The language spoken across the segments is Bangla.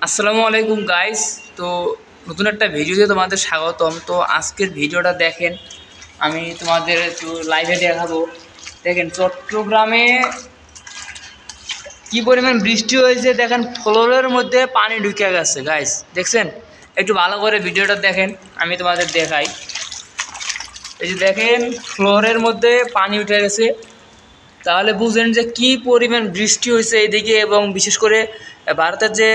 আসসালামু আলাইকুম গাইস। তো নতুন একটা ভিডিওতে তোমাদের স্বাগতম। তো আজকের ভিডিওটা দেখেন, আমি তোমাদের একটু লাইভে দেখাবো। দেখেন চট্টগ্রামে কি পরিমাণ বৃষ্টি হয়েছে, দেখেন ফ্লোরের মধ্যে পানি ঢুকে গেছে গাইস, দেখছেন? একটু ভালো করে ভিডিওটা দেখেন, আমি তোমাদের দেখাই। এই যে দেখেন ফ্লোরের মধ্যে পানি উঠে গেছে, তাহলে বুঝেন যে কি পরিমাণ বৃষ্টি হয়েছে এইদিকে, এবং বিশেষ করে ভারতের যে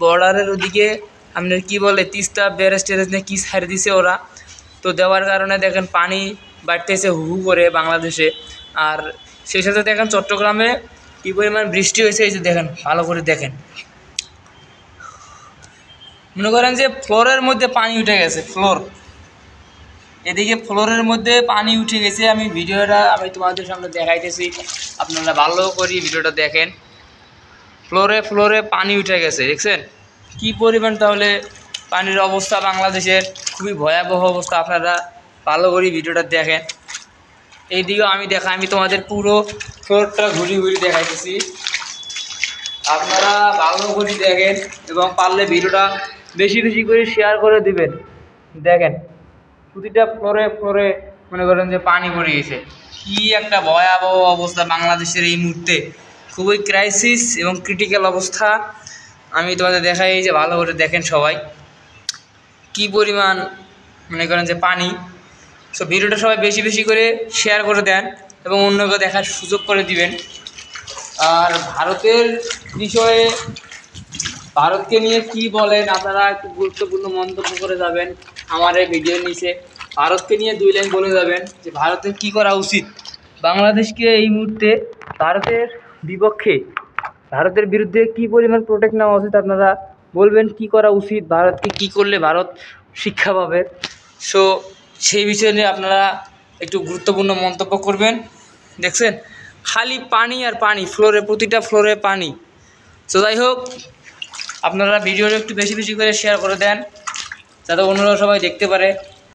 বর্ডারের ওদিকে আপনার কি বলে তিস্তা ব্যারেজ টেরেজ নিয়ে কী ছাড়ে দিছে ওরা। তো দেওয়ার কারণে দেখেন পানি বাড়তেছে হু হু করে বাংলাদেশে। আর সেই সাথে দেখেন চট্টগ্রামে কী পরিমাণ বৃষ্টি হয়েছে, এই যে দেখেন ভালো করে দেখেন। মনে করেন যে ফ্লোরের মধ্যে পানি উঠে গেছে, এদিকে ফ্লোরের মধ্যে পানি উঠে গেছে। আমি তোমাদের সামনে দেখাইতেছি, আপনারা ভালো করে ভিডিওটা দেখেন। ফ্লোরে ফ্লোরে পানি উঠে গেছে, দেখছেন কি পরিমাণ? তাহলে পানির অবস্থা বাংলাদেশের খুবই ভয়াবহ অবস্থা। আপনারা ভালো করে ভিডিওটা দেখেন। এইদিকেও আমি তোমাদের পুরো ফ্লোরটা ঘুরি ঘুরি দেখাইতেছি, আপনারা ভালো করে দেখেন এবং পারলে ভিডিওটা বেশি বেশি করে শেয়ার করে দিবেন। দেখেন প্রতিটা ফ্লোরে ফ্লোরে মনে করেন যে পানি পড়ে গেছে। কি একটা ভয়াবহ অবস্থা বাংলাদেশের এই মুহূর্তে, খুবই ক্রাইসিস এবং ক্রিটিক্যাল অবস্থা। আমি তোমাদের দেখাই, যে ভালো করে দেখেন সবাই কি পরিমাণ মনে করেন যে পানি। সো ভিডিওটা সবাই বেশি বেশি করে শেয়ার করে দেন এবং অন্যকে দেখার সুযোগ করে দিবেন। আর ভারতের বিষয়ে, ভারতকে নিয়ে কি বলেন আপনারা, একটু গুরুত্বপূর্ণ মন্তব্য করে যাবেন আমার এই ভিডিওর নিচে। ভারতকে নিয়ে 2 লাইন বলে যাবেন যে ভারতের কি করা উচিত। বাংলাদেশকে এই মুহূর্তে ভারতের বিপক্ষে, ভারতের বিরুদ্ধে কি পরিমাণ প্রোটেক্ট নেওয়া উচিত, আপনারা বলবেন কি করা উচিত, ভারতকে কি করলে ভারত শিক্ষা পাবে। সো সেই বিষয় নিয়ে আপনারা একটু গুরুত্বপূর্ণ মন্তব্য করবেন। দেখছেন খালি পানি আর পানি, ফ্লোরে প্রতিটা ফ্লোরে পানি। তো যাই হোক, আপনারা ভিডিওটা একটু বেশি বেশি করে শেয়ার করে দেন যাতে অন্যরা সবাই দেখতে পারে।